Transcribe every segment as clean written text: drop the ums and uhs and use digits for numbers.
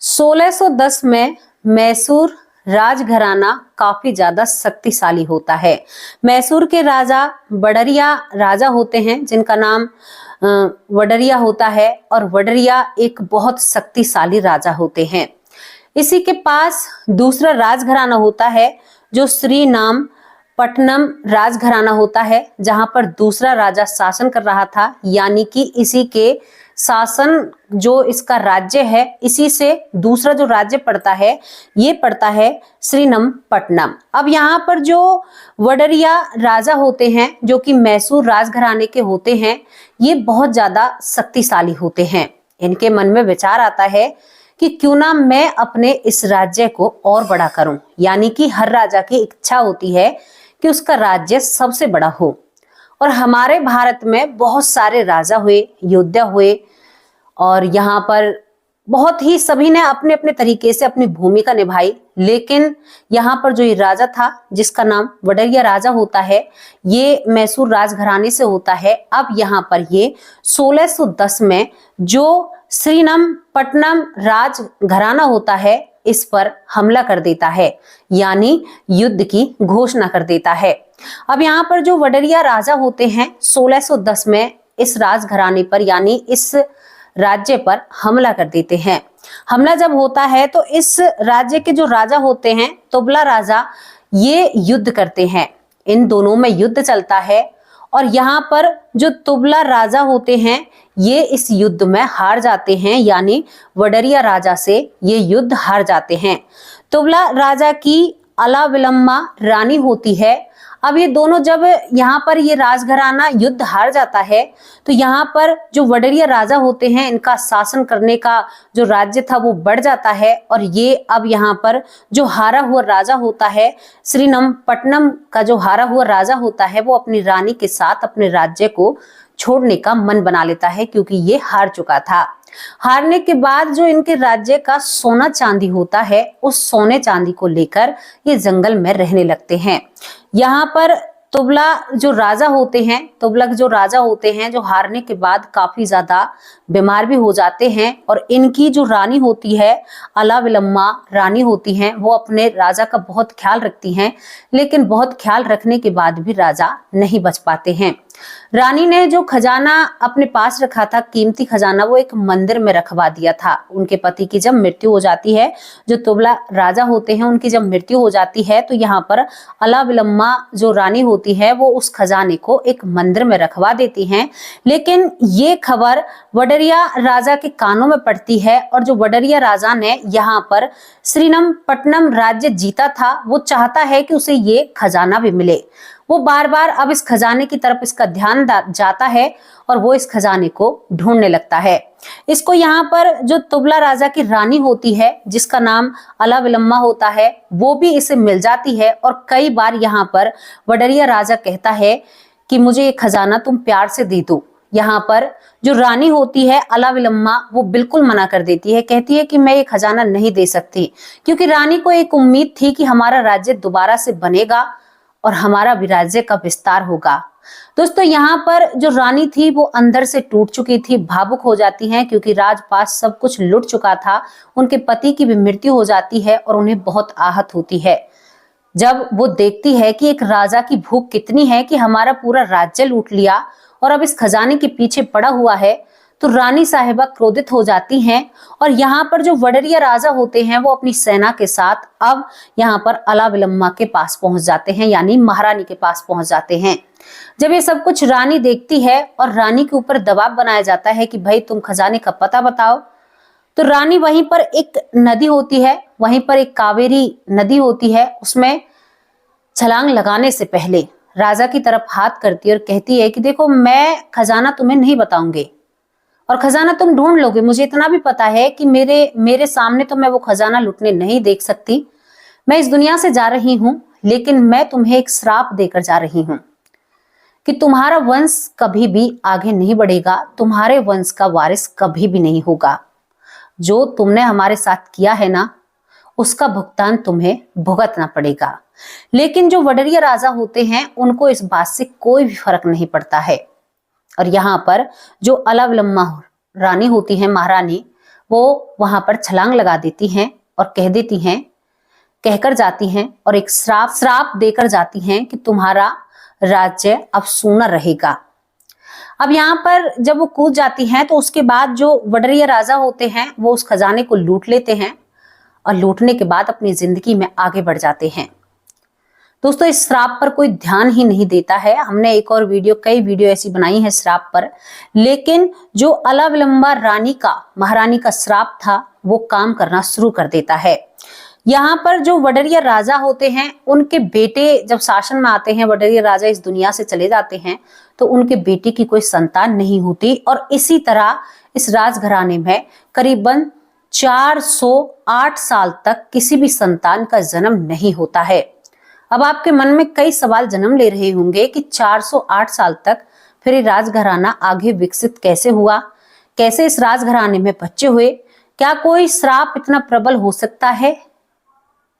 1610 में मैसूर राजघराना काफी ज्यादा शक्तिशाली होता है। मैसूर के राजा वडरिया राजा होते हैं, जिनका नाम वडरिया होता है, और वडरिया एक बहुत शक्तिशाली राजा होते हैं। इसी के पास दूसरा राजघराना होता है जो श्री नाम पट्टनम राजघराना होता है, जहां पर दूसरा राजा शासन कर रहा था, यानी कि इसी के शासन जो इसका राज्य है, इसी से दूसरा जो राज्य पड़ता है ये पड़ता है श्रीरंगपट्टनम। अब यहाँ पर जो वडरिया राजा होते हैं जो कि मैसूर राजघराने के होते हैं, ये बहुत ज्यादा शक्तिशाली होते हैं। इनके मन में विचार आता है कि क्यों ना मैं अपने इस राज्य को और बड़ा करूं, यानी कि हर राजा की इच्छा होती है कि उसका राज्य सबसे बड़ा हो। और हमारे भारत में बहुत सारे राजा हुए, योद्धा हुए, और यहाँ पर बहुत ही सभी ने अपने अपने तरीके से अपनी भूमिका निभाई। लेकिन यहाँ पर जो ये राजा था जिसका नाम वडरिया राजा होता है, ये मैसूर राजघराने से होता है। अब यहाँ पर ये 1610 में जो श्रीरंगपट्टनम राजघराना होता है, इस पर हमला कर देता है, यानी युद्ध की घोषणा कर देता है। अब यहाँ पर जो वडरिया राजा होते हैं 1610 में इस राजघराने पर यानी इस राज्य पर हमला कर देते हैं। हमला जब होता है तो इस राज्य के जो राजा होते हैं तुगला राजा, ये युद्ध करते हैं। इन दोनों में युद्ध चलता है और यहाँ पर जो तुगला राजा होते हैं ये इस युद्ध में हार जाते हैं, यानी वडरिया राजा से ये युद्ध हार जाते हैं। तुगला राजा की अलाविलम्मा रानी होती है। अब ये दोनों जब यहाँ पर ये राजघराना युद्ध हार जाता है तो यहाँ पर जो वडरिया राजा होते हैं इनका शासन करने का जो राज्य था वो बढ़ जाता है, और ये अब यहाँ पर जो हारा हुआ राजा होता है, श्रीरंगपट्टनम का जो हारा हुआ राजा होता है, वो अपनी रानी के साथ अपने राज्य को छोड़ने का मन बना लेता है, क्योंकि ये हार चुका था। हारने के बाद जो इनके राज्य का सोना चांदी होता है, उस सोने चांदी को लेकर ये जंगल में रहने लगते हैं। यहाँ पर तुगलक जो राजा होते हैं जो हारने के बाद काफी ज्यादा बीमार भी हो जाते हैं, और इनकी जो रानी होती है अलाविलम्मा रानी होती हैं, वो अपने राजा का बहुत ख्याल रखती हैं, लेकिन बहुत ख्याल रखने के बाद भी राजा नहीं बच पाते हैं। रानी ने जो खजाना अपने पास रखा था, कीमती खजाना, वो एक मंदिर में रखवा दिया था। उनके पति की जब मृत्यु हो जाती है, जो तुगलक राजा होते हैं उनकी जब मृत्यु हो जाती है, तो यहाँ पर अलाविलम्मा जो रानी होती है वो उस खजाने को एक मंदिर में रखवा देती हैं। लेकिन ये खबर वडरिया राजा के कानों में पड़ती है, और जो वडरिया राजा ने यहाँ पर श्रीरंगपट्टनम राज्य जीता था, वो चाहता है कि उसे ये खजाना भी मिले। वो बार बार अब इस खजाने की तरफ इसका ध्यान जाता है और वो इस खजाने को ढूंढने लगता है। इसको यहाँ पर जो तुगला राजा की रानी होती है जिसका नाम अलाविलम्मा होता है, वो भी इसे मिल जाती है, और कई बार यहाँ पर वडरिया राजा कहता है कि मुझे ये खजाना तुम प्यार से दे दो। यहाँ पर जो रानी होती है अलाविलम्मा, वो बिल्कुल मना कर देती है, कहती है कि मैं ये खजाना नहीं दे सकती, क्योंकि रानी को एक उम्मीद थी कि हमारा राज्य दोबारा से बनेगा और हमारा भी राज्य का विस्तार होगा। दोस्तों, यहाँ पर जो रानी थी वो अंदर से टूट चुकी थी, भावुक हो जाती हैं, क्योंकि राजपाट सब कुछ लुट चुका था। उनके पति की भी मृत्यु हो जाती है और उन्हें बहुत आहत होती है। जब वो देखती है कि एक राजा की भूख कितनी है कि हमारा पूरा राज्य लूट लिया और अब इस खजाने के पीछे पड़ा हुआ है, तो रानी साहिबा क्रोधित हो जाती हैं, और यहाँ पर जो वडरिया राजा होते हैं वो अपनी सेना के साथ अब यहाँ पर अलाविलम्मा के पास पहुंच जाते हैं, यानी महारानी के पास पहुंच जाते हैं। जब ये सब कुछ रानी देखती है और रानी के ऊपर दबाव बनाया जाता है कि भाई तुम खजाने का पता बताओ, तो रानी वहीं पर एक नदी होती है, वहीं पर एक कावेरी नदी होती है, उसमें छलांग लगाने से पहले राजा की तरफ हाथ करती है और कहती है कि देखो, मैं खजाना तुम्हें नहीं बताऊंगी और खजाना तुम ढूंढ लोगे। मुझे इतना भी पता है कि मेरे सामने तो मैं वो खजाना लुटने नहीं देख सकती। मैं इस दुनिया से जा रही हूं, लेकिन मैं तुम्हें एक श्राप देकर जा रही हूं कि तुम्हारा वंश कभी भी आगे नहीं बढ़ेगा, तुम्हारे वंश का वारिस कभी भी नहीं होगा। जो तुमने हमारे साथ किया है ना, उसका भुगतान तुम्हें भुगतना पड़ेगा। लेकिन जो वडरिया राजा होते हैं उनको इस बात से कोई भी फर्क नहीं पड़ता है, और यहाँ पर जो अलाविलम्मा रानी होती है, महारानी, वो वहां पर छलांग लगा देती हैं और कह देती हैं, कहकर जाती हैं और एक श्राप देकर जाती हैं कि तुम्हारा राज्य अब सूना रहेगा। अब यहाँ पर जब वो कूद जाती हैं तो उसके बाद जो वडरिया राजा होते हैं वो उस खजाने को लूट लेते हैं और लूटने के बाद अपनी जिंदगी में आगे बढ़ जाते हैं। दोस्तों, इस श्राप पर कोई ध्यान ही नहीं देता है। हमने एक और वीडियो, कई वीडियो ऐसी बनाई है श्राप पर, लेकिन जो अलाविलंबा रानी का, महारानी का श्राप था वो काम करना शुरू कर देता है। यहाँ पर जो वडरिया राजा होते हैं उनके बेटे जब शासन में आते हैं, वडरिया राजा इस दुनिया से चले जाते हैं, तो उनके बेटे की कोई संतान नहीं होती और इसी तरह इस राजघराने में करीबन 408 साल तक किसी भी संतान का जन्म नहीं होता है। अब आपके मन में कई सवाल जन्म ले रहे होंगे कि 408 साल तक फिर ये राजघराना आगे विकसित कैसे हुआ, कैसे इस राजघराने में बच्चे हुए, क्या कोई श्राप इतना प्रबल हो सकता है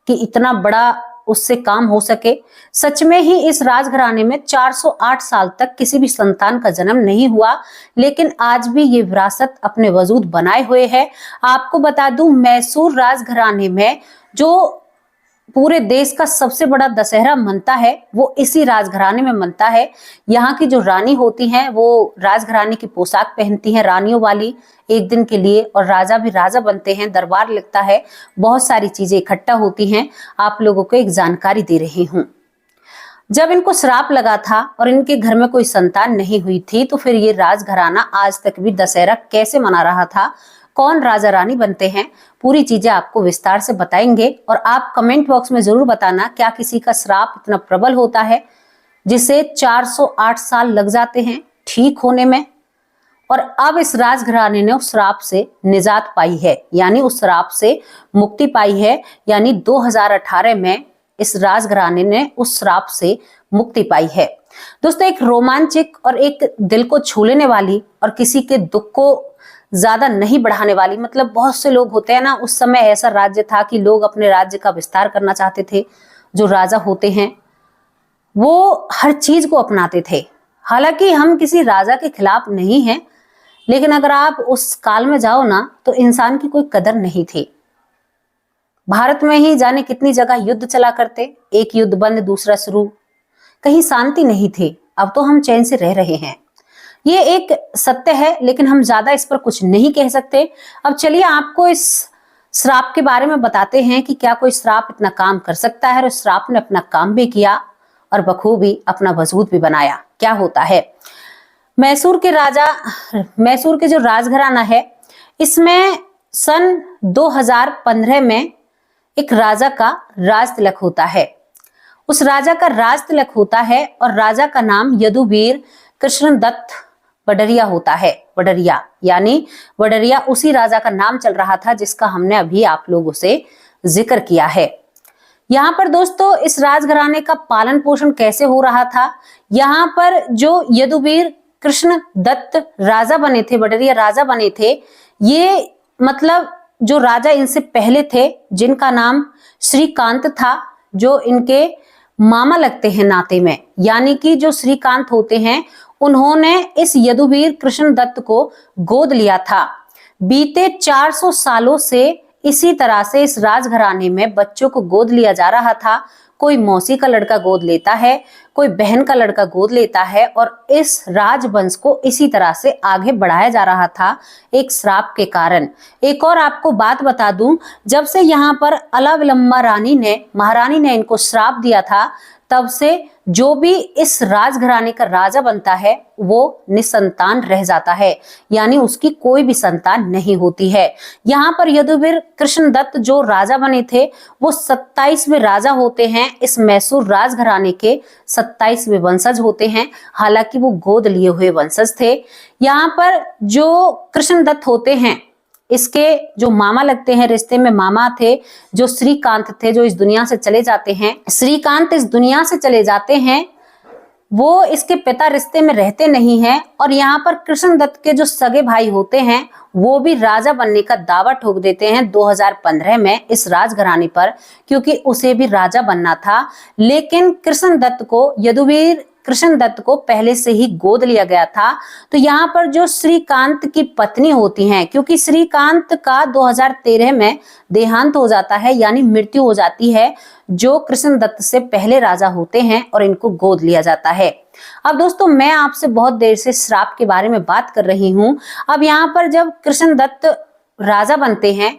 कि इतना बड़ा उससे काम हो सके। सच में ही इस राजघराने में 408 साल तक किसी भी संतान का जन्म नहीं हुआ, लेकिन आज भी ये विरासत अपने वजूद बनाए हुए है। आपको बता दूं, मैसूर राजघराने में जो पूरे देश का सबसे बड़ा दशहरा मनता है वो इसी राजघराने में मनता है। यहाँ की जो रानी होती हैं वो राजघराने की पोशाक पहनती हैं, रानियों वाली, एक दिन के लिए, और राजा भी राजा बनते हैं, दरबार लगता है, बहुत सारी चीजें इकट्ठा होती हैं। आप लोगों को एक जानकारी दे रही हूँ। जब इनको श्राप लगा था और इनके घर में कोई संतान नहीं हुई थी, तो फिर ये राजघराना आज तक भी दशहरा कैसे मना रहा था, कौन राजा रानी बनते हैं, पूरी चीजें आपको विस्तार से बताएंगे। और आप कमेंट बॉक्स में जरूर बताना, क्या किसी का श्राप इतना प्रबल होता है जिसे 408 साल लग जाते हैं ठीक होने में। और अब इस राजघराने ने उस श्राप से निजात पाई है, यानी उस श्राप से मुक्ति पाई है, यानी 2018 में इस राजघराने ने उस श्राप से मुक्ति पाई है। दोस्तों, एक रोमांचक और एक दिल को छू लेने वाली और किसी के दुख को ज्यादा नहीं बढ़ाने वाली, मतलब बहुत से लोग होते हैं ना, उस समय ऐसा राज्य था कि लोग अपने राज्य का विस्तार करना चाहते थे। जो राजा होते हैं वो हर चीज को अपनाते थे। हालांकि हम किसी राजा के खिलाफ नहीं हैं, लेकिन अगर आप उस काल में जाओ ना तो इंसान की कोई कदर नहीं थी। भारत में ही जाने कितनी जगह युद्ध चला करते, एक युद्ध बंद दूसरा शुरू, कहीं शांति नहीं थी। अब तो हम चैन से रह रहे हैं, ये एक सत्य है, लेकिन हम ज्यादा इस पर कुछ नहीं कह सकते। अब चलिए आपको इस श्राप के बारे में बताते हैं कि क्या कोई श्राप इतना काम कर सकता है, और श्राप ने अपना काम भी किया और बखूबी अपना वजूद भी बनाया। क्या होता है, मैसूर के जो राजघराना है, इसमें सन 2015 में एक राजा का राज तिलक होता है। उस राजा का राज तिलक होता है और राजा का नाम यदुवीर कृष्णदत्त वडरिया होता है। वडरिया यानी वडरिया उसी राजा का नाम चल रहा था जिसका हमने अभी आप लोगों से जिक्र किया है। यहाँ पर दोस्तों इस राजघराने का पालन पोषण कैसे हो रहा था, यहाँ पर जो यदुवीर कृष्णदत्त राजा बने थे, वडरिया राजा बने थे, ये मतलब जो राजा इनसे पहले थे जिनका नाम श्रीकांत था, जो इनके मामा लगते हैं नाते में, यानी कि जो श्रीकांत होते हैं उन्होंने इस यदुवीर कृष्णदत्त को गोद लिया था। बीते 400 सालों से इसी तरह से इस राजघराने में बच्चों को गोद लिया जा रहा था। कोई मौसी का लड़का गोद लेता है, कोई बहन का लड़का गोद लेता है, और इस राजवंश को इसी तरह से आगे बढ़ाया जा रहा था एक श्राप के कारण। एक और आपको बात बता दूं, जब से यहाँ पर अलाविलंबा महारानी ने इनको श्राप दिया था, तब से जो भी इस राजघराने का राजा बनता है वो निसंतान रह जाता है, यानी उसकी कोई भी संतान नहीं होती है। यहाँ पर यदुवीर कृष्णदत्त जो राजा बने थे वो 27वें राजा होते हैं। इस मैसूर राजघराने के 27वें वंशज होते हैं, हालांकि वो गोद लिए हुए वंशज थे। यहाँ पर जो कृष्णदत्त होते हैं, इसके जो मामा लगते हैं, रिश्ते में मामा थे, जो श्रीकांत थे, जो इस दुनिया से चले जाते हैं। श्रीकांत इस दुनिया से चले जाते हैं, वो इसके पिता रिश्ते में रहते नहीं हैं, और यहाँ पर कृष्णदत्त के जो सगे भाई होते हैं वो भी राजा बनने का दावा ठोक देते हैं 2015 में इस राजघराने पर, क्योंकि उसे भी राजा बनना था। लेकिन कृष्णदत्त को यदुवीर कृष्णदत्त को पहले से ही गोद लिया गया था। तो यहाँ पर जो श्रीकांत की पत्नी होती हैं, क्योंकि श्रीकांत का 2013 में देहांत हो जाता है, यानी मृत्यु हो जाती है, जो कृष्णदत्त से पहले राजा होते हैं, और इनको गोद लिया जाता है। अब दोस्तों, मैं आपसे बहुत देर से श्राप के बारे में बात कर रही हूँ। अब यहाँ पर जब कृष्णदत्त राजा बनते हैं,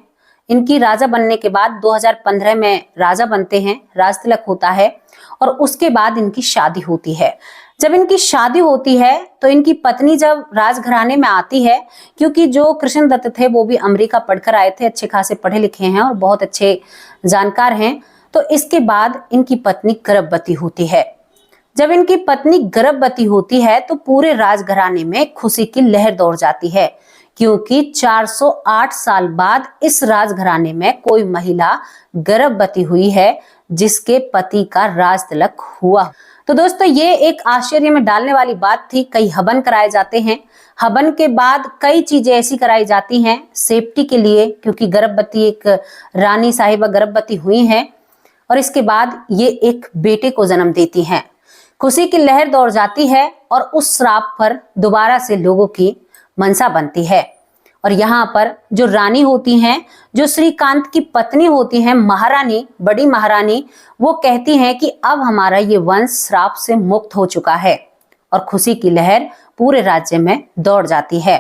इनकी राजा बनने के बाद 2015 में राजा बनते हैं, राज तिलक होता है, और उसके बाद इनकी शादी होती है। जब इनकी शादी होती है तो इनकी पत्नी जब राजघराने में आती है, क्योंकि जो कृष्णदत्त थे वो भी अमेरिका पढ़कर आए थे, अच्छे खासे पढ़े लिखे हैं और बहुत अच्छे जानकार हैं, तो इसके बाद इनकी पत्नी गर्भवती होती है। जब इनकी पत्नी गर्भवती होती है तो पूरे राजघराने में खुशी की लहर दौड़ जाती है, क्योंकि 408 साल बाद इस राजघराने में कोई महिला गर्भवती हुई है जिसके पति का राज तिलक हुआ। तो दोस्तों, ये एक आश्चर्य में डालने वाली बात थी। कई हवन कराए जाते हैं, हवन के बाद कई चीजें ऐसी कराई जाती हैं सेफ्टी के लिए, क्योंकि गर्भवती एक रानी साहिबा गर्भवती हुई हैं, और इसके बाद ये एक बेटे को जन्म देती हैं। खुशी की लहर दौड़ जाती है और उस श्राप पर दोबारा से लोगों की मनसा बनती है। और यहाँ पर जो रानी होती हैं, जो श्रीकांत की पत्नी होती हैं, महारानी, बड़ी महारानी, वो कहती हैं कि अब हमारा ये वंश श्राप से मुक्त हो चुका है, और खुशी की लहर पूरे राज्य में दौड़ जाती है।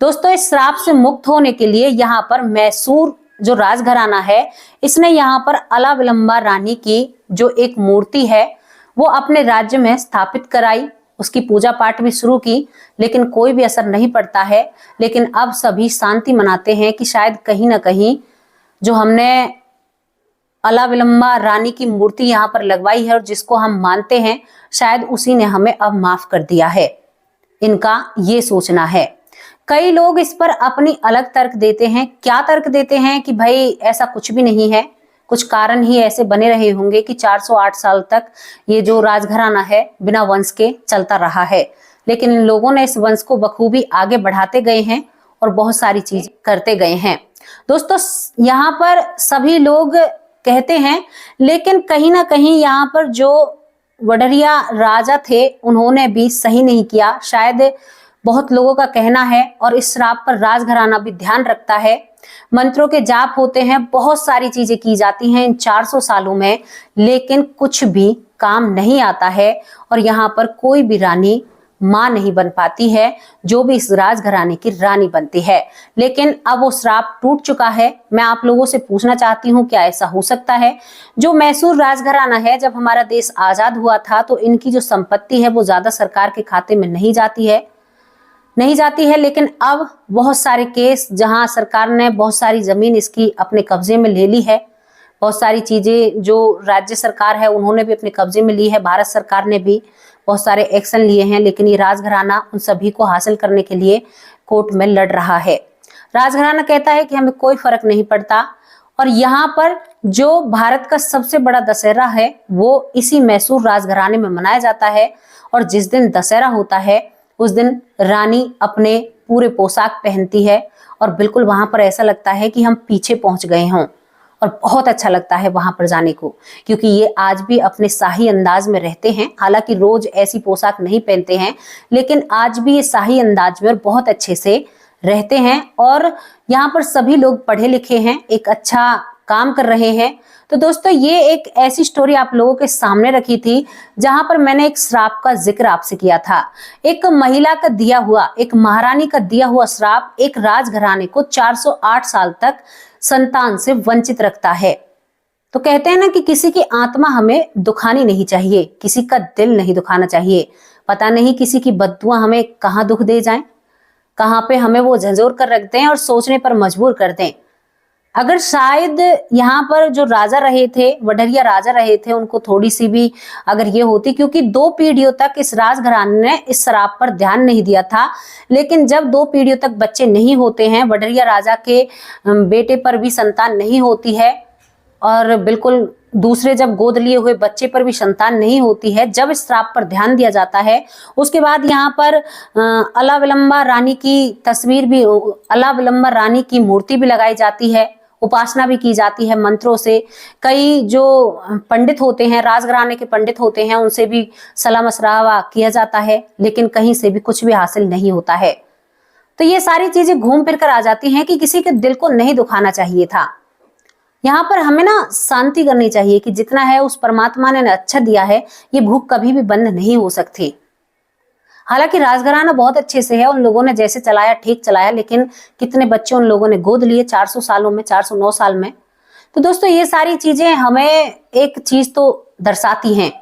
दोस्तों, इस श्राप से मुक्त होने के लिए यहाँ पर मैसूर जो राजघराना है, इसने यहाँ पर अलाविलंबा रानी की जो एक मूर्ति है वो अपने राज्य में स्थापित कराई, उसकी पूजा पाठ भी शुरू की, लेकिन कोई भी असर नहीं पड़ता है। लेकिन अब सभी शांति मनाते हैं कि शायद कहीं ना कहीं जो हमने अलाविलंबा रानी की मूर्ति यहाँ पर लगवाई है और जिसको हम मानते हैं, शायद उसी ने हमें अब माफ कर दिया है। इनका ये सोचना है। कई लोग इस पर अपनी अलग तर्क देते हैं। क्या तर्क देते हैं कि भाई ऐसा कुछ भी नहीं है, कुछ कारण ही ऐसे बने रहे होंगे कि 408 साल तक ये जो राजघराना है बिना वंश के चलता रहा है। लेकिन इन लोगों ने इस वंश को बखूबी आगे बढ़ाते गए हैं और बहुत सारी चीज करते गए हैं। दोस्तों, यहाँ पर सभी लोग कहते हैं, लेकिन कहीं ना कहीं यहाँ पर जो वडरिया राजा थे उन्होंने भी सही नहीं किया, शायद बहुत लोगों का कहना है। और इस श्राप पर राजघराना भी ध्यान रखता है। मंत्रों के जाप होते हैं, बहुत सारी चीजें की जाती हैं इन 400 सालों में, लेकिन कुछ भी काम नहीं आता है। और यहाँ पर कोई भी रानी मां नहीं बन पाती है, जो भी इस राजघराने की रानी बनती है। लेकिन अब वो श्राप टूट चुका है। मैं आप लोगों से पूछना चाहती हूँ, क्या ऐसा हो सकता है? जो मैसूर राजघराना है, जब हमारा देश आजाद हुआ था तो इनकी जो संपत्ति है वो ज्यादा सरकार के खाते में नहीं जाती है, लेकिन अब बहुत सारे केस जहां सरकार ने बहुत सारी जमीन इसकी अपने कब्जे में ले ली है, बहुत सारी चीजें जो राज्य सरकार है उन्होंने भी अपने कब्जे में ली है, भारत सरकार ने भी बहुत सारे एक्शन लिए हैं, लेकिन ये राजघराना उन सभी को हासिल करने के लिए कोर्ट में लड़ रहा है। राजघराना कहता है कि हमें कोई फर्क नहीं पड़ता। और यहाँ पर जो भारत का सबसे बड़ा दशहरा है वो इसी मैसूर राजघराने में मनाया जाता है। और जिस दिन दशहरा होता है उस दिन रानी अपने पूरे पोशाक पहनती है और बिल्कुल वहां पर ऐसा लगता है कि हम पीछे पहुंच गए हों, और बहुत अच्छा लगता है वहां पर जाने को, क्योंकि ये आज भी अपने शाही अंदाज में रहते हैं। हालांकि रोज ऐसी पोशाक नहीं पहनते हैं, लेकिन आज भी ये शाही अंदाज में और बहुत अच्छे से रहते हैं। और यहाँ पर सभी लोग पढ़े लिखे हैं, एक अच्छा काम कर रहे हैं। तो दोस्तों, ये एक ऐसी स्टोरी आप लोगों के सामने रखी थी जहां पर मैंने एक श्राप का जिक्र आपसे किया था। एक महिला का दिया हुआ, एक महारानी का दिया हुआ श्राप एक राजघराने को 408 साल तक संतान से वंचित रखता है। तो कहते हैं ना कि किसी की आत्मा हमें दुखानी नहीं चाहिए, किसी का दिल नहीं दुखाना चाहिए। पता नहीं किसी की बद्दुआ हमें कहाँ दुख दे जाएं, कहाँ पे हमें वो झंझोर कर रख दें और सोचने पर मजबूर कर दें। अगर शायद यहाँ पर जो राजा रहे थे, वडरिया राजा रहे थे, उनको थोड़ी सी भी अगर ये होती, क्योंकि 2 पीढ़ियों तक इस राजघराने ने इस श्राप पर ध्यान नहीं दिया था। लेकिन जब 2 पीढ़ियों तक बच्चे नहीं होते हैं, वडरिया राजा के बेटे पर भी संतान नहीं होती है, और बिल्कुल दूसरे जब गोद लिए हुए बच्चे पर भी संतान नहीं होती है, जब इस श्राप पर ध्यान दिया जाता है, उसके बाद यहाँ पर अलाविलंबा रानी की तस्वीर भी, अलाविलंबा रानी की मूर्ति भी लगाई जाती है। उपासना भी की जाती है मंत्रों से। कई जो पंडित होते हैं, राजघराने के पंडित होते हैं, उनसे भी सलाह मशवरा किया जाता है, लेकिन कहीं से भी कुछ भी हासिल नहीं होता है। तो ये सारी चीजें घूम फिर कर आ जाती हैं कि किसी के दिल को नहीं दुखाना चाहिए था। यहाँ पर हमें ना शांति करनी चाहिए कि जितना है उस परमात्मा ने अच्छा दिया है, ये भूख कभी भी बंद नहीं हो सकती। हालांकि राजघराना बहुत अच्छे से है, उन लोगों ने जैसे चलाया ठीक चलाया, लेकिन कितने बच्चे उन लोगों ने गोद लिए 400 सालों में, 409 साल में। तो दोस्तों ये सारी चीजें हमें एक चीज तो दर्शाती हैं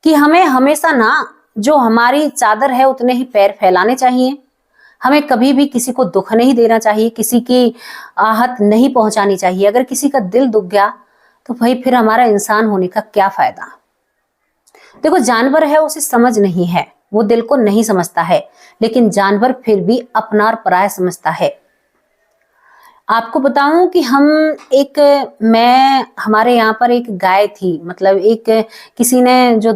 कि हमें हमेशा ना जो हमारी चादर है उतने ही पैर फैलाने चाहिए। हमें कभी भी किसी को दुख नहीं देना चाहिए, किसी की आहत नहीं पहुंचानी चाहिए। अगर किसी का दिल दुख गया तो भाई फिर हमारा इंसान होने का क्या फायदा। देखो जानवर है, उसे समझ नहीं है, वो दिल को नहीं समझता है, लेकिन जानवर फिर भी अपना और पराया समझता है। आपको बताऊं कि हमारे यहाँ पर एक गाय थी, मतलब एक किसी ने जो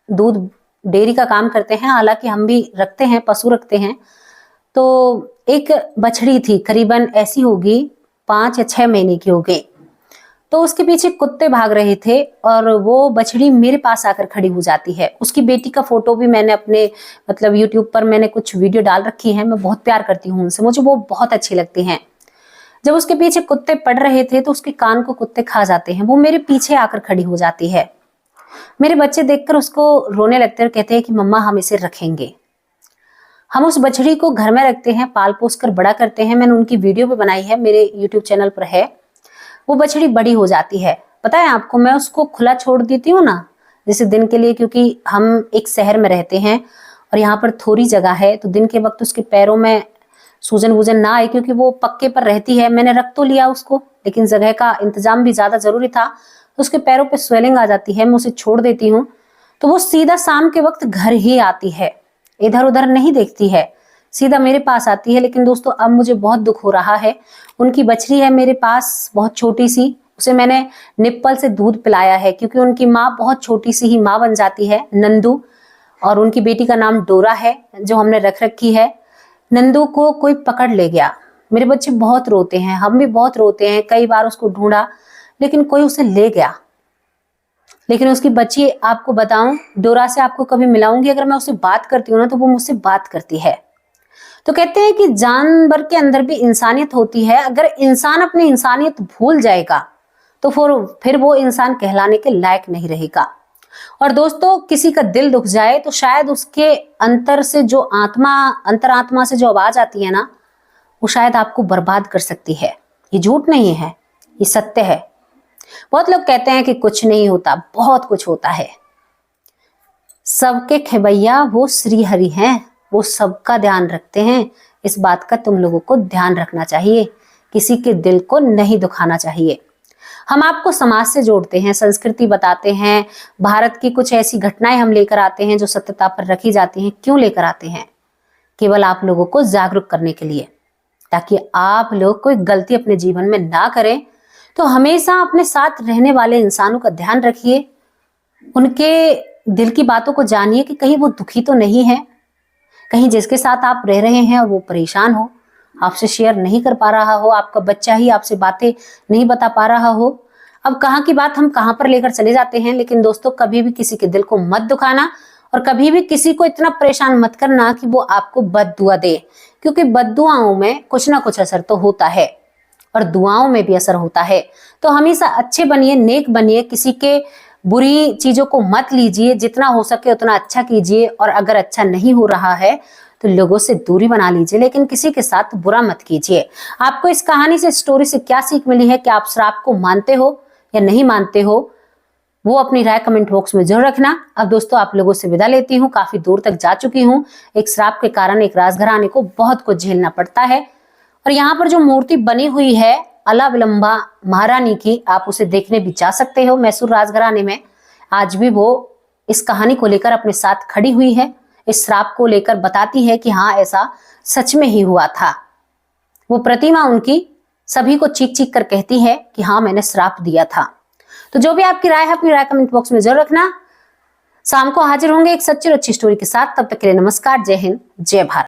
दूध डेयरी का काम करते हैं, हालांकि हम भी रखते हैं, पशु रखते हैं। तो एक बछड़ी थी, करीबन ऐसी होगी 5 या 6 महीने की हो गई। तो उसके पीछे कुत्ते भाग रहे थे और वो बछड़ी मेरे पास आकर खड़ी हो जाती है। उसकी बेटी का फोटो भी मैंने अपने मतलब यूट्यूब पर मैंने कुछ वीडियो डाल रखी है। मैं बहुत प्यार करती हूँ उनसे, मुझे वो बहुत अच्छी लगती हैं। जब उसके पीछे कुत्ते पड़ रहे थे तो उसके कान को कुत्ते खा जाते हैं, वो मेरे पीछे आकर खड़ी हो जाती है। मेरे बच्चे देखकर उसको रोने लगते हैं और कहते हैं कि मम्मा हम इसे रखेंगे। हम उस बछड़ी को घर में रखते हैं, पाल पोस कर बड़ा करते हैं। मैंने उनकी वीडियो भी बनाई है, मेरे यूट्यूब चैनल पर है। वो बछड़ी बड़ी हो जाती है, पता है आपको, मैं उसको खुला छोड़ देती हूँ ना, जैसे दिन के लिए, क्योंकि हम एक शहर में रहते हैं और यहाँ पर थोड़ी जगह है, तो दिन के वक्त उसके पैरों में सूजन वूजन ना आए, क्योंकि वो पक्के पर रहती है। मैंने रख तो लिया उसको, लेकिन जगह का इंतजाम भी ज्यादा जरूरी था, तो उसके पैरों पे स्वेलिंग आ जाती है। मैं उसे छोड़ देती हूँ तो वो सीधा शाम के वक्त घर ही आती है, इधर उधर नहीं देखती है, सीधा मेरे पास आती है। लेकिन दोस्तों अब मुझे बहुत दुख हो रहा है, उनकी बछड़ी है मेरे पास, बहुत छोटी सी, उसे मैंने निप्पल से दूध पिलाया है, क्योंकि उनकी माँ बहुत छोटी सी ही माँ बन जाती है, नंदू, और उनकी बेटी का नाम डोरा है जो हमने रख रखी है। नंदू को कोई पकड़ ले गया, मेरे बच्चे बहुत रोते हैं, हम भी बहुत रोते हैं, कई बार उसको ढूंढा लेकिन कोई उसे ले गया। लेकिन उसकी बच्ची, आपको बताऊं, डोरा से आपको कभी मिलाऊंगी, अगर मैं उससे बात करती हूँ ना तो वो मुझसे बात करती है। तो कहते हैं कि जानवर के अंदर भी इंसानियत होती है। अगर इंसान अपनी इंसानियत भूल जाएगा तो फिर वो इंसान कहलाने के लायक नहीं रहेगा। और दोस्तों किसी का दिल दुख जाए तो शायद उसके अंतर से जो अंतरात्मा से जो आवाज आती है ना, वो शायद आपको बर्बाद कर सकती है। ये झूठ नहीं है, ये सत्य है। बहुत लोग कहते हैं कि कुछ नहीं होता, बहुत कुछ होता है। सबके खेबैया वो श्री हरि हैं, वो सबका ध्यान रखते हैं। इस बात का तुम लोगों को ध्यान रखना चाहिए, किसी के दिल को नहीं दुखाना चाहिए। हम आपको समाज से जोड़ते हैं, संस्कृति बताते हैं, भारत की कुछ ऐसी घटनाएं हम लेकर आते हैं जो सत्यता पर रखी जाती हैं। क्यों लेकर आते हैं? केवल आप लोगों को जागरूक करने के लिए, ताकि आप लोग कोई गलती अपने जीवन में ना करें। तो हमेशा अपने साथ रहने वाले इंसानों का ध्यान रखिए, उनके दिल की बातों को जानिए कि कहीं वो दुखी तो नहीं है, कहीं जिसके साथ आप रह रहे हैं और वो परेशान हो, आपसे शेयर नहीं कर पा रहा हो, आपका बच्चा ही आपसे बातें नहीं बता पा रहा हो। अब कहाँ की बात हम कहाँ पर लेकर चले जाते हैं। लेकिन दोस्तों कभी भी किसी के दिल को मत दुखाना और कभी भी किसी को इतना परेशान मत करना कि वो आपको बद्दुआ दे, क्योंकि बद्दुआओं में कुछ ना कुछ असर तो होता है और दुआओं में भी असर होता है। तो हमेशा अच्छे बनिए, नेक बनिए, किसी के बुरी चीजों को मत लीजिए, जितना हो सके उतना अच्छा कीजिए। और अगर अच्छा नहीं हो रहा है तो लोगों से दूरी बना लीजिए, लेकिन किसी के साथ बुरा मत कीजिए। आपको इस कहानी से, स्टोरी से क्या सीख मिली है, कि आप श्राप को मानते हो या नहीं मानते हो, वो अपनी राय कमेंट बॉक्स में जरूर रखना। अब दोस्तों आप लोगों से विदा लेती हूँ, काफी दूर तक जा चुकी हूँ। एक श्राप के कारण एक राजघराने को बहुत कुछ झेलना पड़ता है। और यहाँ पर जो मूर्ति बनी हुई है अलाविलंबा महारानी की, आप उसे देखने भी जा सकते हो मैसूर राजघराने में। आज भी वो इस कहानी को लेकर अपने साथ खड़ी हुई है, इस श्राप को लेकर बताती है कि हाँ ऐसा सच में ही हुआ था। वो प्रतिमा उनकी सभी को चीख चीख कर कहती है कि हाँ मैंने श्राप दिया था। तो जो भी आपकी राय है अपनी राय कमेंट बॉक्स में जरूर रखना। शाम को हाजिर होंगे एक सच्ची और अच्छी स्टोरी के साथ। तब तक के लिए नमस्कार, जय हिंद, जय भारत।